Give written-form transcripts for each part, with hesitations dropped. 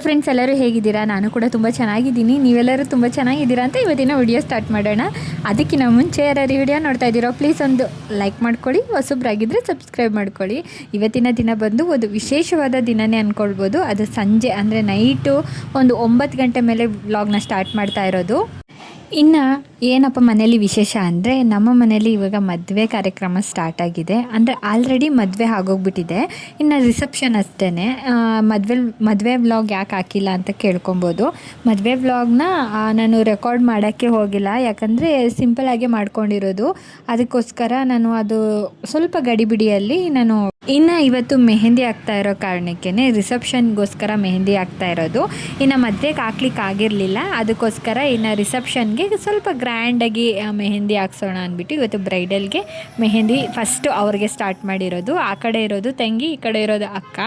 Friends, ಎಲ್ಲರೂ ಹೇಗಿದ್ದೀರಾ? ನಾನು ಕೂಡ ತುಂಬ ಚೆನ್ನಾಗಿದ್ದೀನಿ. ನೀವೆಲ್ಲರೂ ತುಂಬ ಚೆನ್ನಾಗಿದ್ದೀರಾ ಅಂತ ಇವತ್ತಿನ ವಿಡಿಯೋ ಸ್ಟಾರ್ಟ್ ಮಾಡೋಣ. ಅದಕ್ಕಿಂತ ಮುಂಚೆ ಯಾರು ವಿಡಿಯೋ ನೋಡ್ತಾ ಇದ್ದೀರೋ ಪ್ಲೀಸ್ ಒಂದು ಲೈಕ್ ಮಾಡ್ಕೊಳ್ಳಿ, ಹೊಸಬ್ರಾಗಿದ್ದರೆ ಸಬ್ಸ್ಕ್ರೈಬ್ ಮಾಡ್ಕೊಳ್ಳಿ. ಇವತ್ತಿನ ದಿನ ಬಂದು ಒಂದು ವಿಶೇಷವಾದ ದಿನನೇ ಅಂದ್ಕೊಳ್ಬೋದು. ಅದು ಸಂಜೆ ಅಂದರೆ ನೈಟು ಒಂದು 9 ಗಂಟೆ ಮೇಲೆ ವ್ಲಾಗ್ನ ಸ್ಟಾರ್ಟ್ ಮಾಡ್ತಾ ಇರೋದು. ಇನ್ನು ಏನಪ್ಪ ಮನೇಲಿ ವಿಶೇಷ ಅಂದರೆ, ನಮ್ಮ ಮನೇಲಿ ಇವಾಗ ಮದುವೆ ಕಾರ್ಯಕ್ರಮ ಸ್ಟಾರ್ಟ್ ಆಗಿದೆ. ಅಂದರೆ ಆಲ್ರೆಡಿ ಮದುವೆ ಆಗೋಗ್ಬಿಟ್ಟಿದೆ, ಇನ್ನು ರಿಸೆಪ್ಷನ್ ಅಷ್ಟೇ. ಮದುವೆ ವ್ಲಾಗ್ ಯಾಕೆ ಹಾಕಿಲ್ಲ ಅಂತ ಕೇಳ್ಕೊಬೋದು. ಮದುವೆ ವ್ಲಾಗ್ನ ನಾನು ರೆಕಾರ್ಡ್ ಮಾಡೋಕ್ಕೆ ಹೋಗಿಲ್ಲ, ಯಾಕಂದರೆ ಸಿಂಪಲಾಗಿ ಮಾಡ್ಕೊಂಡಿರೋದು. ಅದಕ್ಕೋಸ್ಕರ ನಾನು ಅದು ಸ್ವಲ್ಪ ಗಡಿಬಿಡಿಯಲ್ಲಿ ನಾನು ಇನ್ನು ಇವತ್ತು ಮೆಹಂದಿ ಹಾಕ್ತಾ ಇರೋ ಕಾರಣಕ್ಕೇ ರಿಸೆಪ್ಷನ್ಗೋಸ್ಕರ ಮೆಹಂದಿ ಹಾಕ್ತಾ ಇರೋದು. ಇನ್ನು ಮದುವೆಗೆ ಹಾಕ್ಲಿಕ್ಕೆ ಆಗಿರಲಿಲ್ಲ, ಅದಕ್ಕೋಸ್ಕರ ಇನ್ನು ರಿಸೆಪ್ಷನ್ಗೆ ಸ್ವಲ್ಪ ಗ್ರ್ಯಾಂಡಾಗಿ ಮೆಹಂದಿ ಹಾಕ್ಸೋಣ ಅಂದ್ಬಿಟ್ಟು ಇವತ್ತು ಬ್ರೈಡಲ್ಗೆ ಮೆಹಂದಿ ಫಸ್ಟು ಅವ್ರಿಗೆ ಸ್ಟಾರ್ಟ್ ಮಾಡಿರೋದು. ಆ ಕಡೆ ಇರೋದು ತಂಗಿ, ಈ ಕಡೆ ಇರೋದು ಅಕ್ಕ.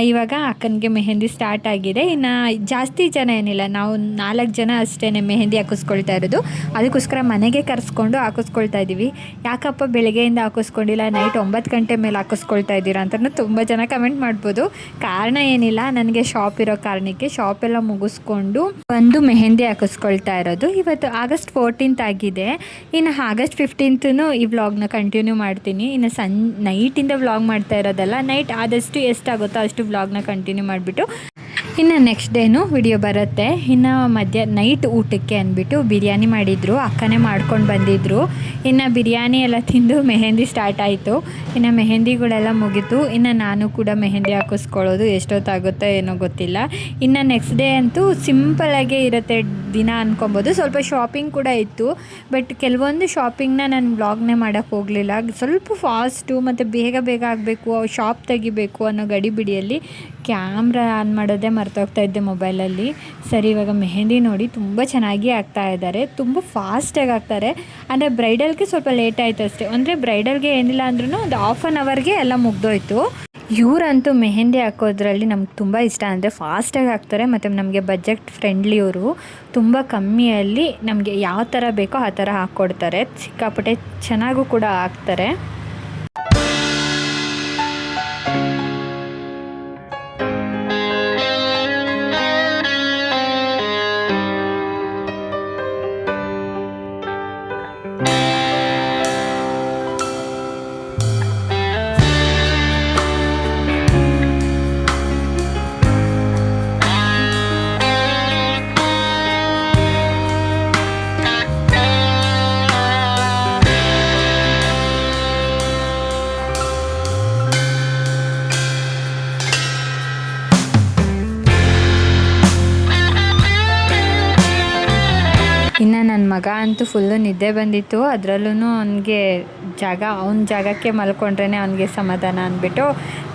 ಇವಾಗ ಅಕ್ಕನಿಗೆ ಮೆಹಂದಿ ಸ್ಟಾರ್ಟ್ ಆಗಿದೆ. ಇನ್ನು ಜಾಸ್ತಿ ಜನ ಏನಿಲ್ಲ, ನಾವು 4 ಜನ ಅಷ್ಟೇ ಮೆಹಂದಿ ಹಾಕಿಸ್ಕೊಳ್ತಾ ಇರೋದು. ಅದಕ್ಕೋಸ್ಕರ ಮನೆಗೆ ಕರೆಸ್ಕೊಂಡು ಹಾಕಿಸ್ಕೊಳ್ತಾ ಇದ್ದೀವಿ. ಯಾಕಪ್ಪ ಬೆಳಗ್ಗೆಯಿಂದ ಹಾಕಿಸ್ಕೊಂಡಿಲ್ಲ, ನೈಟ್ 9 ಗಂಟೆ ಮೇಲೆ ಹಾಕಿಸ್ಕೊಳ್ತಾ ಇದ್ದೀರಾ ಅಂತಲೂ ತುಂಬ ಜನ ಕಮೆಂಟ್ ಮಾಡ್ಬೋದು. ಕಾರಣ ಏನಿಲ್ಲ, ನನಗೆ ಶಾಪ್ ಇರೋ ಕಾರಣಕ್ಕೆ ಶಾಪೆಲ್ಲ ಮುಗಿಸ್ಕೊಂಡು ಒಂದು ಮೆಹಂದಿ ಹಾಕಿಸ್ಕೊಳ್ತಾ ಇರೋದು. ಇವತ್ತು ಆಗಸ್ಟ್ 14th ಆಗಿದೆ. ಇನ್ನು ಆಗಸ್ಟ್ 15th ಈ ವ್ಲಾಗ್ನ ಕಂಟಿನ್ಯೂ ಮಾಡ್ತೀನಿ. ಇನ್ನು ನೈಟಿಂದ ವ್ಲಾಗ್ ಮಾಡ್ತಾ ಇರೋದಲ್ಲ, ನೈಟ್ ಆದಷ್ಟು ಎಷ್ಟಾಗುತ್ತೋ ಅಷ್ಟು ವ್ಲಾಗ್ನ ಕಂಟಿನ್ಯೂ ಮಾಡಿಬಿಟ್ಟು ಇನ್ನು ನೆಕ್ಸ್ಟ್ ಡೇನೂ ವಿಡಿಯೋ ಬರುತ್ತೆ. ಇನ್ನು ನೈಟ್ ಊಟಕ್ಕೆ ಅಂದ್ಬಿಟ್ಟು ಬಿರಿಯಾನಿ ಮಾಡಿದರು, ಅಕ್ಕನೇ ಮಾಡ್ಕೊಂಡು ಬಂದಿದ್ದರು. ಇನ್ನು ಬಿರಿಯಾನಿ ಎಲ್ಲ ತಿಂದು ಮೆಹಂದಿ ಸ್ಟಾರ್ಟ್ ಆಯಿತು. ಇನ್ನು ಮೆಹಂದಿಗಳೆಲ್ಲ ಮುಗೀತು. ಇನ್ನು ನಾನು ಕೂಡ ಮೆಹಂದಿ ಹಾಕಿಸ್ಕೊಳ್ಳೋದು ಎಷ್ಟೊತ್ತಾಗುತ್ತೋ ಏನೋ ಗೊತ್ತಿಲ್ಲ. ಇನ್ನು ನೆಕ್ಸ್ಟ್ ಡೇ ಅಂತೂ ಸಿಂಪಲಾಗೇ ಇರುತ್ತೆ ದಿನ ಅಂದ್ಕೊಬೋದು. ಸ್ವಲ್ಪ ಶಾಪಿಂಗ್ ಕೂಡ ಇತ್ತು, ಬಟ್ ಕೆಲವೊಂದು ಶಾಪಿಂಗ್ನ ನಾನು ವ್ಲಾಗ್ನೇ ಮಾಡೋಕ್ಕೆ ಹೋಗಲಿಲ್ಲ. ಸ್ವಲ್ಪ ಫಾಸ್ಟು ಮತ್ತು ಬೇಗ ಆಗಬೇಕು, ಶಾಪ್ ತೆಗಿಬೇಕು ಅನ್ನೋ ಗಡಿಬಿಡಿಯಲ್ಲಿ ಕ್ಯಾಮ್ರಾ ಆನ್ ಮಾಡೋದೇ ಮರ್ತೋಗ್ತಾ ಇದ್ದೆ ಮೊಬೈಲಲ್ಲಿ. ಸರಿ, ಇವಾಗ ಮೆಹಂದಿ ನೋಡಿ ತುಂಬ ಚೆನ್ನಾಗಿ ಆಗ್ತಾ ಇದ್ದಾರೆ, ತುಂಬ ಫಾಸ್ಟಾಗಿ ಆಗ್ತಾರೆ. ಅಂದರೆ ಬ್ರೈಡಲ್ಗೆ ಸ್ವಲ್ಪ ಲೇಟ್ ಆಯಿತು ಅಷ್ಟೇ. ಅಂದರೆ ಬ್ರೈಡಲ್ಗೆ ಏನಿಲ್ಲ ಅಂದ್ರೂ ಒಂದು ½ ಅನ್ ಅವರ್ಗೆ ಎಲ್ಲ ಮುಗ್ದೋಯ್ತು. ಇವರಂತೂ ಮೆಹಂದಿ ಹಾಕೋದ್ರಲ್ಲಿ ನಮ್ಗೆ ತುಂಬ ಇಷ್ಟ. ಅಂದರೆ ಫಾಸ್ಟಾಗಿ ಹಾಕ್ತಾರೆ ಮತ್ತು ನಮಗೆ ಬಜೆಟ್ ಫ್ರೆಂಡ್ಲಿ. ಇವರು ತುಂಬ ಕಮ್ಮಿಯಲ್ಲಿ ನಮಗೆ ಯಾವ ಥರ ಬೇಕೋ ಆ ಥರ ಹಾಕ್ಕೊಡ್ತಾರೆ. ಸಿಕ್ಕಾಪಟ್ಟೆ ಚೆನ್ನಾಗೂ ಕೂಡ ಹಾಕ್ತಾರೆ. ಇನ್ನು ನನ್ನ ಮಗ ಅಂತೂ ಫುಲ್ಲು ನಿದ್ದೆ ಬಂದಿತ್ತು. ಅದರಲ್ಲೂ ಅವನಿಗೆ ಅವನ ಜಾಗಕ್ಕೆ ಮಲ್ಕೊಂಡ್ರೇ ಅವನಿಗೆ ಸಮಾಧಾನ ಅಂದ್ಬಿಟ್ಟು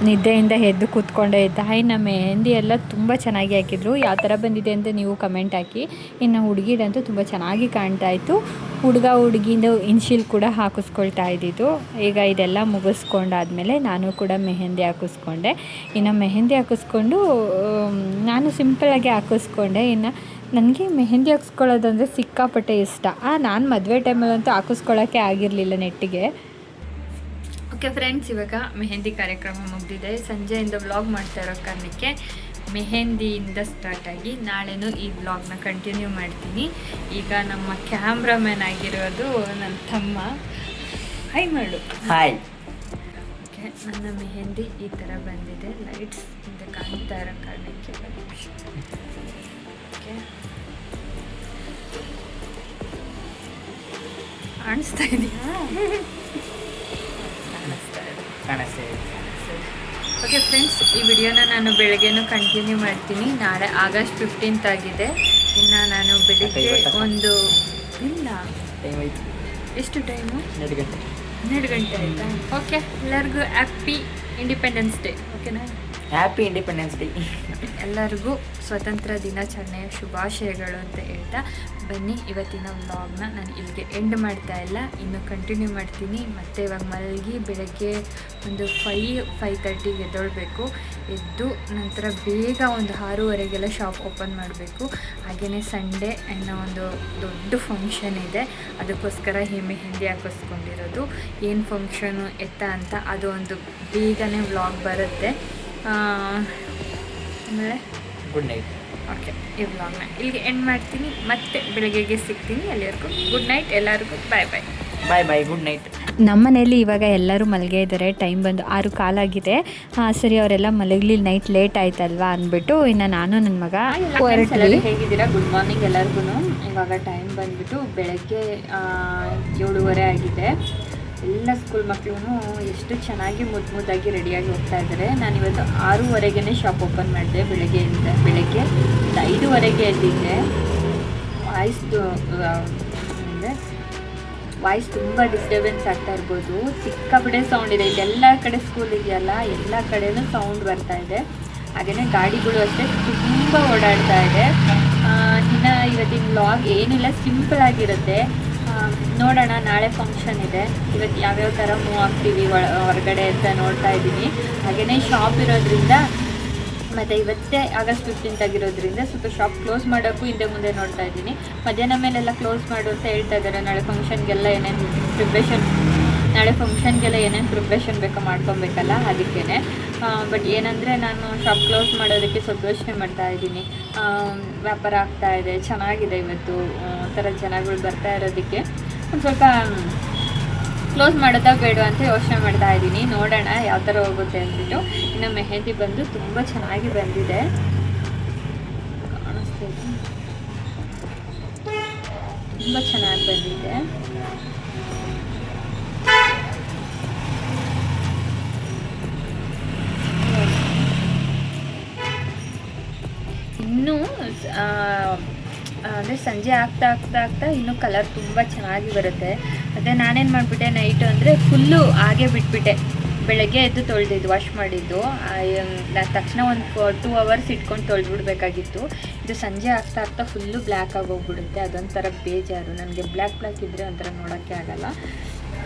ನಿದ್ದೆಯಿಂದ ಎದ್ದು ಕೂತ್ಕೊಂಡೇ ಇದ್ದ. ಇನ್ನು ಮೆಹಂದಿ ಎಲ್ಲ ತುಂಬ ಚೆನ್ನಾಗಿ ಹಾಕಿದ್ರು. ಯಾವ ಥರ ಬಂದಿದೆ ಅಂತ ನೀವು ಕಮೆಂಟ್ ಹಾಕಿ. ಇನ್ನು ಹುಡುಗಿದಂತೂ ತುಂಬ ಚೆನ್ನಾಗಿ ಕಾಣ್ತಾ ಇತ್ತು. ಹುಡುಗಿಂದು ಇನ್ಶಿಲ್ ಕೂಡ ಹಾಕಿಸ್ಕೊಳ್ತಾ ಇದ್ದಿದ್ದು. ಈಗ ಇದೆಲ್ಲ ಮುಗಿಸ್ಕೊಂಡಾದ್ಮೇಲೆ ನಾನು ಕೂಡ ಮೆಹಂದಿ ಹಾಕಿಸ್ಕೊಂಡೆ. ಇನ್ನು ಮೆಹಂದಿ ಹಾಕಿಸ್ಕೊಂಡು ನಾನು ಸಿಂಪಲಾಗಿ ಹಾಕಿಸ್ಕೊಂಡೆ. ಇನ್ನು ನನಗೆ ಮೆಹಂದಿ ಹಾಕ್ಸ್ಕೊಳ್ಳೋದಂದರೆ ಸಿಕ್ಕಾಪಟ್ಟೆ ಇಷ್ಟ. ನಾನು ಮದುವೆ ಟೈಮಲ್ಲಂತೂ ಹಾಕಿಸ್ಕೊಳ್ಳೋಕ್ಕೆ ಆಗಿರಲಿಲ್ಲ ನೆಟ್ಟಿಗೆ. ಓಕೆ ಫ್ರೆಂಡ್ಸ್, ಇವಾಗ ಮೆಹಂದಿ ಕಾರ್ಯಕ್ರಮ ಮುಗಿದಿದೆ. ಸಂಜೆಯಿಂದ ವ್ಲಾಗ್ ಮಾಡ್ತಾ ಇರೋ ಕಾರಣಕ್ಕೆ ಮೆಹಂದಿಯಿಂದ ಸ್ಟಾರ್ಟ್ ಆಗಿ ನಾಳೆನೂ ಈ ವ್ಲಾಗ್ನ ಕಂಟಿನ್ಯೂ ಮಾಡ್ತೀನಿ. ಈಗ ನಮ್ಮ ಕ್ಯಾಮ್ರಾಮ್ಯಾನ್ ಆಗಿರೋದು ನನ್ನ ತಮ್ಮ. ಹಾಯ್ ಮಾಡು. ಹಾಯ್. ಓಕೆ, ನನ್ನ ಮೆಹಂದಿ ಈ ಥರ ಬಂದಿದೆ. ಲೈಟ್ಸ್ ಇಂದ ಕಾಣ್ತಾ ಇರೋ ಕಾರಣಕ್ಕೆ ಓಕೆ ಕಾಣಿಸ್ತಾ ಇದೆಯಾ? ಕಾಣಿಸ್ತಾ ಇದೆ. ಓಕೆ ಫ್ರೆಂಡ್ಸ್, ಈ ವಿಡಿಯೋನ ನಾನು ಬೆಳಗ್ಗೆನೂ ಕಂಟಿನ್ಯೂ ಮಾಡ್ತೀನಿ. ನಾಳೆ ಆಗಸ್ಟ್ 15th ಆಗಿದೆ. ಇನ್ನು ನಾನು ಬೆಳಿಗ್ಗೆ ಒಂದು ಇಲ್ಲ ಎಷ್ಟು ಟೈಮು 12 ಗಂಟೆ ಆಯಿತಾ? ಓಕೆ, ಎಲ್ಲರಿಗೂ ಹ್ಯಾಪಿ ಇಂಡಿಪೆಂಡೆನ್ಸ್ ಡೇ. ಓಕೆನಾ? Happy independence day. ಎಲ್ಲರಿಗೂ ಸ್ವತಂತ್ರ ದಿನಾಚರಣೆಯ ಶುಭಾಶಯಗಳು ಅಂತ ಹೇಳ್ತಾ ಬನ್ನಿ, ಇವತ್ತಿನ ವ್ಲಾಗ್ನ ನಾನು ಇಲ್ಲಿಗೆ ಎಂಡ್ ಮಾಡ್ತಾ ಇಲ್ಲ, ಇನ್ನು ಕಂಟಿನ್ಯೂ ಮಾಡ್ತೀನಿ. ಮತ್ತು ಇವಾಗ ಮಲಗಿ ಬೆಳಗ್ಗೆ ಒಂದು 5:30ಗೆ ಎದ್ದೇಳಬೇಕು. ಎದ್ದು ನಂತರ ಬೇಗ ಒಂದು 6:30ಗೆಲ್ಲ ಶಾಪ್ ಓಪನ್ ಮಾಡಬೇಕು. ಹಾಗೆಯೇ ಸಂಡೇ ಅನ್ನೋ ಒಂದು ದೊಡ್ಡ ಫಂಕ್ಷನ್ ಇದೆ, ಅದಕ್ಕೋಸ್ಕರ ಈ ಮೆಹಂದಿ ಹಾಕಿಸ್ಕೊಂಡಿರೋದು. ಏನು ಫಂಕ್ಷನು ಎತ್ತ ಅಂತ ಅದು ಒಂದು ಬೇಗನೆ ವ್ಲಾಗ್ ಬರುತ್ತೆ. ಆಮೇಲೆ ಗುಡ್ ನೈಟ್. ಓಕೆ, ಈ ವ್ಲಾಗ್ನ ಇಲ್ಲಿಗೆ ಎಂಡ್ ಮಾಡ್ತೀನಿ. ಮತ್ತೆ ಬೆಳಗ್ಗೆಗೆ ಸಿಗ್ತೀನಿ. ಅಲ್ಲಿವರೆಗೂ ಗುಡ್ ನೈಟ್ ಎಲ್ಲರಿಗೂ. ಬಾಯ್ ಬಾಯ್. ಬಾಯ್ ಬಾಯ್, ಗುಡ್ ನೈಟ್. ನಮ್ಮ ಮನೇಲಿ ಇವಾಗ ಎಲ್ಲರೂ ಮಲಗೇ ಇದ್ದಾರೆ. ಟೈಮ್ ಬಂದು 6 ಕಾಲಾಗಿದೆ. ಸರಿ, ಅವರೆಲ್ಲ ಮಲಗಲಿ, ನೈಟ್ ಲೇಟ್ ಆಯ್ತಲ್ವಾ ಅಂದ್ಬಿಟ್ಟು ಇನ್ನು ನಾನು ನನ್ನ ಮಗ ಹೊರಟ್ವಿ. ಹೇಗಿದ್ದೀರಾ? ಗುಡ್ ಮಾರ್ನಿಂಗ್ ಎಲ್ಲರಿಗೂ. ಇವಾಗ ಟೈಮ್ ಬಂದುಬಿಟ್ಟು ಬೆಳಗ್ಗೆ 7:30 ಆಗಿದೆ. ಎಲ್ಲ ಸ್ಕೂಲ್ ಮಕ್ಕಳು ಎಷ್ಟು ಚೆನ್ನಾಗಿ ಮುದ್ದಾಗಿ ರೆಡಿಯಾಗಿ ಹೋಗ್ತಾ ಇದ್ದಾರೆ. ನಾನಿವತ್ತು 6:30ಗೆ ಶಾಪ್ ಓಪನ್ ಮಾಡಿದೆ. ಬೆಳಗ್ಗೆ 5:30ಗೆ ಎದ್ದಿದ್ದೆ. ವಾಯ್ಸ್ ತುಂಬ ಡಿಸ್ಟರ್ಬೆನ್ಸ್ ಆಗ್ತಾ ಇರ್ಬೋದು. ಸಿಕ್ಕಾಪಟ್ಟೆ ಸೌಂಡ್ ಇದೆ. ಇದೆಲ್ಲ ಕಡೆ ಸ್ಕೂಲ್ ಇದೆಯಲ್ಲ, ಎಲ್ಲ ಕಡೆನೂ ಸೌಂಡ್ ಬರ್ತಾ ಇದೆ. ಹಾಗೆಯೇ ಗಾಡಿಗಳು ಅಷ್ಟೇ ತುಂಬ ಓಡಾಡ್ತಾ ಇದೆ. ಇನ್ನು ಇವತ್ತಿನ ವ್ಲಾಗ್ ಏನಿಲ್ಲ, ಸಿಂಪಲ್ ಆಗಿರುತ್ತೆ. ನೋಡೋಣ, ನಾಳೆ ಫಂಕ್ಷನ್ ಇದೆ. ಇವತ್ತು ಯಾವ್ಯಾವ ಥರ ಮೂವ್ ಆಗ್ತೀವಿ ಹೊರಗಡೆ ಅಂತ ನೋಡ್ತಾ ಇದ್ದೀನಿ. ಹಾಗೆಯೇ ಶಾಪ್ ಇರೋದ್ರಿಂದ ಮತ್ತು ಇವತ್ತೇ August 15th ಆಗಿರೋದ್ರಿಂದ ಸ್ವಲ್ಪ ಶಾಪ್ ಕ್ಲೋಸ್ ಮಾಡೋಕ್ಕೂ ಹಿಂದೆ ಮುಂದೆ ನೋಡ್ತಾ ಇದ್ದೀನಿ. ಮಧ್ಯಾಹ್ನ ಮೇಲೆಲ್ಲ ಕ್ಲೋಸ್ ಮಾಡು ಅಂತ ಹೇಳ್ತಾ ಇದ್ದಾರೆ. ನಾಳೆ ಫಂಕ್ಷನ್ಗೆಲ್ಲ ಏನೇನು ಪ್ರಿಪ್ರೇಷನ್ ಬೇಕೋ ಮಾಡ್ಕೊಬೇಕಲ್ಲ, ಅದಕ್ಕೇ. ಬಟ್ ಏನಂದರೆ ನಾನು ಶಾಪ್ ಕ್ಲೋಸ್ ಮಾಡೋದಕ್ಕೆ ಸ್ವಲ್ಪ ಯೋಚನೆ ಮಾಡ್ತಾ ಇದ್ದೀನಿ. ವ್ಯಾಪಾರ ಆಗ್ತಾ ಇದೆ, ಚೆನ್ನಾಗಿದೆ. ಇವತ್ತು ಒಂಥರ ಜನಗಳು ಬರ್ತಾ ಇರೋದಕ್ಕೆ ಒಂದು ಸ್ವಲ್ಪ ಕ್ಲೋಸ್ ಮಾಡೋದಾ ಬೇಡ ಅಂತ ಯೋಚನೆ ಮಾಡ್ತಾ ಇದ್ದೀನಿ. ನೋಡೋಣ ಯಾವ ಥರ ಹೋಗುತ್ತೆ ಅಂದ್ಬಿಟ್ಟು. ಇನ್ನು ಮೆಹಂದಿ ಬಂದು ತುಂಬ ಚೆನ್ನಾಗಿ ಬಂದಿದೆ, ಕಾಣಿಸ್ತಿದೆ, ತುಂಬ ಚೆನ್ನಾಗಿ ಬಂದಿದೆ. ಇನ್ನೂ ಅಂದರೆ ಸಂಜೆ ಆಗ್ತಾ ಇನ್ನೂ ಕಲರ್ ತುಂಬ ಚೆನ್ನಾಗಿ ಬರುತ್ತೆ. ಮತ್ತು ನಾನೇನು ಮಾಡಿಬಿಟ್ಟೆ, ನೈಟು ಅಂದರೆ ಫುಲ್ಲು ಹಾಗೆ ಬಿಟ್ಬಿಟ್ಟೆ. ಬೆಳಗ್ಗೆ ಎದ್ದು ತೊಳೆದಿದ್ದು, ವಾಶ್ ಮಾಡಿದ್ದು ತಕ್ಷಣ ಒಂದು 2 hours ಇಟ್ಕೊಂಡು ತೊಳೆದ್ಬಿಡ್ಬೇಕಾಗಿತ್ತು. ಇದು ಸಂಜೆ ಆಗ್ತಾ ಫುಲ್ಲು ಬ್ಲ್ಯಾಕ್ ಆಗೋಗ್ಬಿಡುತ್ತೆ. ಅದೊಂಥರ ಬೇಜಾರು ನನಗೆ. ಬ್ಲ್ಯಾಕ್ ಇದ್ದರೆ ಒಂಥರ ನೋಡೋಕ್ಕೆ ಆಗಲ್ಲ.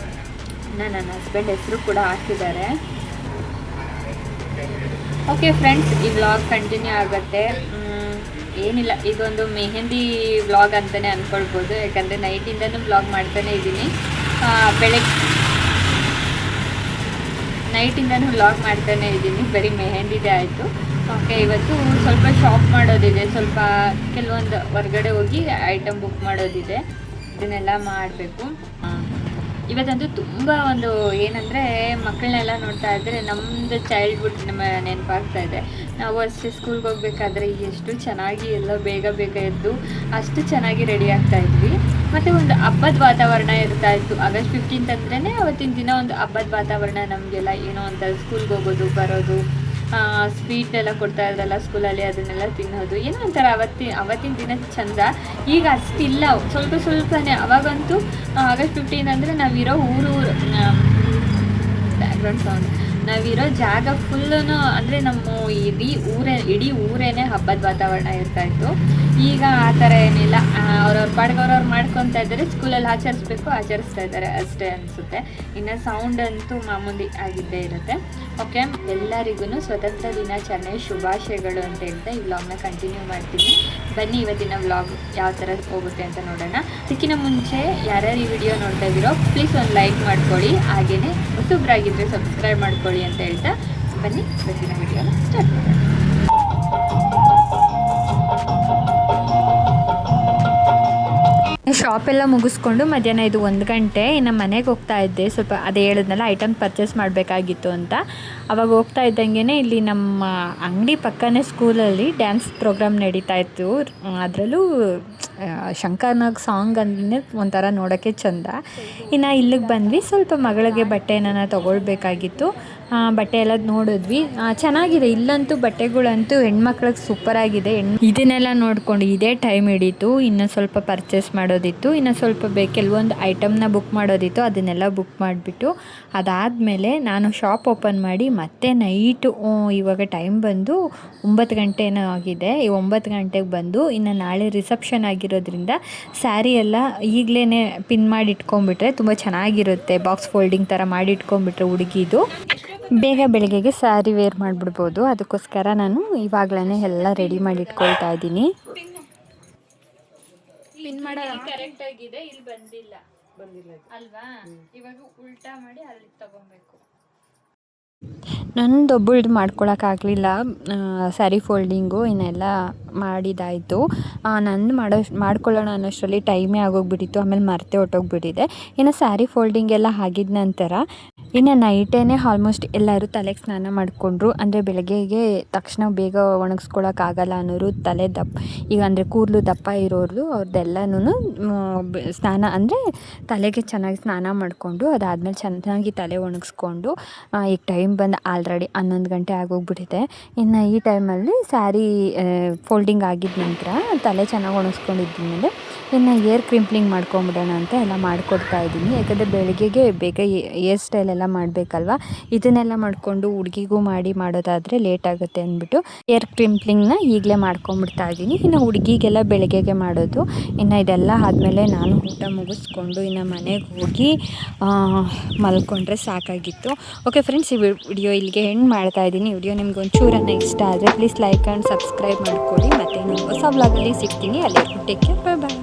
ನನ್ನ ಹಸ್ಬೆಂಡ್ ಹೆಸರು ಕೂಡ ಹಾಕಿದ್ದಾರೆ. ಓಕೆ ಫ್ರೆಂಡ್ಸ್, ಈ ವ್ಲಾಗ್ ಕಂಟಿನ್ಯೂ ಆಗುತ್ತೆ. ಏನಿಲ್ಲ, ಇದೊಂದು ಮೆಹಂದಿ ವ್ಲಾಗ್ ಅಂತಲೇ ಅಂದ್ಕೊಳ್ಬೋದು. ಯಾಕಂದರೆ ನೈಟಿಂದನೂ ವ್ಲಾಗ್ ಮಾಡ್ತಾನೇ ಇದ್ದೀನಿ. ನೈಟಿಂದನೂ ವ್ಲಾಗ್ ಮಾಡ್ತಾನೇ ಇದ್ದೀನಿ. ಬರೀ ಮೆಹಂದಿದೇ ಆಯಿತು. ಓಕೆ, ಇವತ್ತು ಸ್ವಲ್ಪ ಶಾಪ್ ಮಾಡೋದಿದೆ. ಸ್ವಲ್ಪ ಕೆಲವೊಂದು ಹೊರಗಡೆ ಹೋಗಿ ಐಟಮ್ ಬುಕ್ ಮಾಡೋದಿದೆ. ಇದನ್ನೆಲ್ಲ ಮಾಡಬೇಕು. ಇವತ್ತಂತೂ ತುಂಬ ಒಂದು ಏನಂದರೆ, ಮಕ್ಕಳನ್ನೆಲ್ಲ ನೋಡ್ತಾ ಇದ್ದರೆ ನಮ್ಮದು ಚೈಲ್ಡ್ಹುಡ್ ನಮ್ಮ ನೆನಪಾಗ್ತಾ ಇದೆ. ನಾವು ಅಷ್ಟೇ ಸ್ಕೂಲ್ಗೆ ಹೋಗ್ಬೇಕಾದ್ರೆ ಎಷ್ಟು ಚೆನ್ನಾಗಿ ಎಲ್ಲ ಬೇಗ ಎದ್ದು ಅಷ್ಟು ಚೆನ್ನಾಗಿ ರೆಡಿ ಆಗ್ತಾ ಇದ್ವಿ. ಮತ್ತು ಒಂದು ಹಬ್ಬದ ವಾತಾವರಣ ಇರ್ತಾ ಇತ್ತು. August 15th ಅಂದ್ರೇ ಅವತ್ತಿನ ದಿನ ಒಂದು ಹಬ್ಬದ ವಾತಾವರಣ. ನಮಗೆಲ್ಲ ಏನೋ ಅಂತ ಸ್ಕೂಲ್ಗೆ ಹೋಗೋದು ಬರೋದು, ಸ್ವೀಟ್ ಎಲ್ಲ ಕೊಡ್ತಾ ಇದ್ದಲ್ಲ ಸ್ಕೂಲಲ್ಲಿ, ಅದನ್ನೆಲ್ಲ ತಿನ್ನೋದು, ಏನೋ ಒಂಥರ ಅವತ್ತಿನ ದಿನ ಚಂದ. ಈಗ ಅಷ್ಟಿಲ್ಲ, ಸ್ವಲ್ಪನೇ. ಅವಾಗಂತೂ August 15 ಅಂದರೆ ನಾವಿರೋ ಊರು ಬ್ಯಾಕ್ಗ್ರೌಂಡ್ ಸೌಂಡ್, ನಾವಿರೋ ಜಾಗ ಫುಲ್ಲೂ ಅಂದರೆ ನಮ್ಮ ಇಡೀ ಊರೇನೆ ಹಬ್ಬದ ವಾತಾವರಣ ಇರ್ತಾಯಿತ್ತು. ಈಗ ಆ ಥರ ಏನಿಲ್ಲ. ಅವ್ರವ್ರ ಪಾಡ್ಗೆ ಅವ್ರವ್ರು ಮಾಡ್ಕೊತಾ ಇದ್ದಾರೆ. ಸ್ಕೂಲಲ್ಲಿ ಆಚರಿಸ್ತಾ ಇದ್ದಾರೆ ಅಷ್ಟೇ ಅನಿಸುತ್ತೆ. ಇನ್ನು ಸೌಂಡ್ ಅಂತೂ ಮಾಮೂಲಿ ಆಗಿದ್ದೇ ಇರುತ್ತೆ. ಓಕೆ, ಎಲ್ಲರಿಗೂ ಸ್ವತಂತ್ರ ದಿನಾಚರಣೆ ಶುಭಾಶಯಗಳು ಅಂತ ಹೇಳ್ತಾ ಈ ವ್ಲಾಗ್ನ ಕಂಟಿನ್ಯೂ ಮಾಡ್ತೀನಿ. ಬನ್ನಿ ಇವತ್ತಿನ ವ್ಲಾಗ್ ಯಾವ ಥರ ಹೋಗುತ್ತೆ ಅಂತ ನೋಡೋಣ. ಅದಕ್ಕಿಂತ ಮುಂಚೆ ಯಾರ್ಯಾರು ಈ ವಿಡಿಯೋ ನೋಡ್ತಾ ಇದ್ದೀರೋ ಪ್ಲೀಸ್ ಒಂದು ಲೈಕ್ ಮಾಡ್ಕೊಳ್ಳಿ. ಹಾಗೆಯೇ ಹೊಸಬ್ರಾಗಿದ್ದರೆ ಸಬ್ಸ್ಕ್ರೈಬ್ ಮಾಡ್ಕೊಳ್ಳಿ ಅಂತ ಹೇಳ್ತಾ ಬನ್ನಿ ಇವತ್ತಿನ ವಿಡಿಯೋನ ಸ್ಟಾರ್ಟ್ ಮಾಡೋಣ. ಶಾಪೆಲ್ಲ ಮುಗಿಸ್ಕೊಂಡು ಮಧ್ಯಾಹ್ನ ಇದು 1 ಗಂಟೆ. ಇನ್ನು ಮನೆಗೆ ಹೋಗ್ತಾ ಇದ್ದೆ. ಸ್ವಲ್ಪ ಅದೇ ಹೇಳಿದ್ನಲ್ಲ, ಐಟಮ್ ಪರ್ಚೇಸ್ ಮಾಡಬೇಕಾಗಿತ್ತು ಅಂತ. ಅವಾಗ ಹೋಗ್ತಾ ಇದ್ದಂಗೆ ಇಲ್ಲಿ ನಮ್ಮ ಅಂಗಡಿ ಪಕ್ಕನೇ ಸ್ಕೂಲಲ್ಲಿ ಡ್ಯಾನ್ಸ್ ಪ್ರೋಗ್ರಾಮ್ ನಡೀತಾ ಇತ್ತು. ಅದರಲ್ಲೂ ಶಂಕರ್ನಾಗ್ ಸಾಂಗ್ ಅಂದ್ರೆ ಒಂಥರ ನೋಡೋಕ್ಕೆ ಚೆಂದ. ಇನ್ನು ಇಲ್ಲಿಗೆ ಬಂದ್ವಿ. ಸ್ವಲ್ಪ ಮಗಳಿಗೆ ಬಟ್ಟೆನ ತೊಗೊಳ್ಬೇಕಾಗಿತ್ತು. ಬಟ್ಟೆ ಎಲ್ಲ ನೋಡಿದ್ವಿ, ಚೆನ್ನಾಗಿದೆ. ಇಲ್ಲಂತೂ ಬಟ್ಟೆಗಳಂತೂ ಹೆಣ್ಮಕ್ಳಿಗೆ ಸೂಪರಾಗಿದೆ. ಇದನ್ನೆಲ್ಲ ನೋಡ್ಕೊಂಡು ಇದೇ ಟೈಮ್ ಹಿಡೀತು. ಇನ್ನು ಸ್ವಲ್ಪ ಪರ್ಚೇಸ್ ಮಾಡೋದಿತ್ತು, ಇನ್ನು ಸ್ವಲ್ಪ ಕೆಲವೊಂದು ಐಟಮ್ನ ಬುಕ್ ಮಾಡೋದಿತ್ತು. ಅದನ್ನೆಲ್ಲ ಬುಕ್ ಮಾಡಿಬಿಟ್ಟು ಅದಾದಮೇಲೆ ನಾನು ಶಾಪ್ ಓಪನ್ ಮಾಡಿ ಮತ್ತೆ ನೈಟು ಇವಾಗ ಟೈಮ್ ಬಂದು 9 ಗಂಟೆನೋ ಆಗಿದೆ. ಈ 9 ಗಂಟೆಗೆ ಬಂದು ಇನ್ನು ನಾಳೆ ರಿಸೆಪ್ಷನ್ ಆಗಿರೋದ್ರಿಂದ ಸ್ಯಾರಿ ಎಲ್ಲ ಈಗಲೇ ಪಿನ್ ಮಾಡಿ ಇಟ್ಕೊಂಡ್ಬಿಟ್ರೆ ತುಂಬ ಚೆನ್ನಾಗಿರುತ್ತೆ. ಬಾಕ್ಸ್ ಫೋಲ್ಡಿಂಗ್ ಥರ ಮಾಡಿ ಇಟ್ಕೊಂಡ್ಬಿಟ್ರೆ ಹುಡುಗಿದು ಬೇಗ ಬೆಳಗ್ಗೆಗೆ ಸ್ಯಾರಿ ವೇರ್ ಮಾಡಿಬಿಡ್ಬೋದು. ಅದಕ್ಕೋಸ್ಕರ ನಾನು ಇವಾಗಲೇ ಎಲ್ಲ ರೆಡಿ ಮಾಡಿ ಇಟ್ಕೊಳ್ತಾ ಇದ್ದೀನಿ. ಪಿನ್ ಮಾಡೋದು ಕರೆಕ್ಟ್ ಆಗಿದೆ, ಇಲ್ಲಿ ಬಂದಿಲ್ಲ ಅಲ್ವಾ? ಇವಾಗ ಉಲ್ಟಾ ಮಾಡಿ ಅಲ್ಲಿ ತಗೊಬೇಕು. ನಂದೊಬ್ಬಳ್ದು ಮಾಡ್ಕೊಳಕ್ಕಾಗಲಿಲ್ಲ, ಸ್ಯಾರಿ ಫೋಲ್ಡಿಂಗು ಇನ್ನೆಲ್ಲ ಮಾಡಿದ್ದಾಯಿತು. ನಂದು ಮಾಡ್ಕೊಳ್ಳೋಣ ಅನ್ನೋಷ್ಟರಲ್ಲಿ ಟೈಮೇ ಆಗೋಗ್ಬಿಟ್ಟಿತ್ತು. ಆಮೇಲೆ ಮರೆತೇ ಹೊರ್ಟೋಗ್ಬಿಟ್ಟಿದೆ. ಇನ್ನು ಸ್ಯಾರಿ ಫೋಲ್ಡಿಂಗ್ ಎಲ್ಲ ಆಗಿದ ನಂತರ ಇನ್ನು ನೈಟೇ ಆಲ್ಮೋಸ್ಟ್ ಎಲ್ಲರೂ ತಲೆಗೆ ಸ್ನಾನ ಮಾಡಿಕೊಂಡ್ರು. ಅಂದರೆ ಬೆಳಗ್ಗೆಗೆ ತಕ್ಷಣ ಬೇಗ ಒಣಗಿಸ್ಕೊಳಕ್ಕಾಗಲ್ಲ ಅನ್ನೋರು, ತಲೆ ದಪ್ಪ ಈಗ ಅಂದರೆ ಕೂದಲು ದಪ್ಪ ಇರೋರು ಅವ್ರದ್ದೆಲ್ಲನೂ ಸ್ನಾನ ಅಂದರೆ ತಲೆಗೆ ಚೆನ್ನಾಗಿ ಸ್ನಾನ ಮಾಡಿಕೊಂಡು ಅದಾದಮೇಲೆ ಚೆನ್ನಾಗಿ ತಲೆ ಒಣಗಿಸ್ಕೊಂಡು, ಈಗ ಟೈಮ್ ಬಂದು ಆಲ್ರೆಡಿ 11 ಗಂಟೆ ಆಗೋಗ್ಬಿಟ್ಟಿದೆ. ಇನ್ನು ಈ ಟೈಮಲ್ಲಿ ಸ್ಯಾರಿ ಫೋಲ್ಡಿಂಗ್ ಆಗಿದ ನಂತರ ತಲೆ ಚೆನ್ನಾಗಿ ಒಣಗಿಸ್ಕೊಂಡಿದ್ಮೇಲೆ ಇನ್ನು ಏರ್ ಕ್ರಿಂಪ್ಲಿಂಗ್ ಮಾಡ್ಕೊಂಬಿಡೋಣ ಅಂತ ಎಲ್ಲ ಮಾಡಿಕೊಡ್ತಾ ಇದ್ದೀನಿ. ಯಾಕಂದರೆ ಬೆಳಗ್ಗೆಗೆ ಬೇಗ ಏರ್ ಸ್ಟೈಲ್ ಎಲ್ಲ ಮಾಡಬೇಕಲ್ವ. ಇದನ್ನೆಲ್ಲ ಮಾಡಿಕೊಂಡು ಹುಡುಗಿಗೂ ಮಾಡೋದಾದರೆ ಲೇಟ್ ಆಗುತ್ತೆ ಅಂದ್ಬಿಟ್ಟು ಏರ್ ಕ್ರಿಂಪ್ಲಿಂಗ್ನ ಈಗಲೇ ಮಾಡ್ಕೊಂಬಿಡ್ತಾ ಇದ್ದೀನಿ. ಇನ್ನು ಹುಡುಗಿಗೆಲ್ಲ ಬೆಳಗ್ಗೆಗೆ ಮಾಡೋದು. ಇನ್ನು ಇದೆಲ್ಲ ಆದಮೇಲೆ ನಾನು ಊಟ ಮುಗಿಸ್ಕೊಂಡು ಇನ್ನು ಮನೆಗೆ ಹೋಗಿ ಮಲ್ಕೊಂಡ್ರೆ ಸಾಕಾಗಿತ್ತು. ಓಕೆ ಫ್ರೆಂಡ್ಸ್, ಈ ವಿಡಿಯೋ ಇಲ್ಲಿಗೆ ಎಂಡ್ ಮಾಡ್ತಾ ಇದ್ದೀನಿ. ವಿಡಿಯೋ ನಿಮ್ಗೆ ಒಂಚೂರನ್ನ ಇಷ್ಟ ಆದರೆ ಪ್ಲೀಸ್ ಲೈಕ್ ಆ್ಯಂಡ್ ಸಬ್ಸ್ಕ್ರೈಬ್ ಮಾಡ್ಕೊಳ್ಳಿ. ಮತ್ತು ನಾನು ಹೊಸ ವ್ಲಾಗಲ್ಲಿ ಸಿಗ್ತೀನಿ. ಅಲ್ಲಿವರೆಗೂ ಟೇಕ್ ಕೇರ್, ಬಾಯ್ ಬಾಯ್.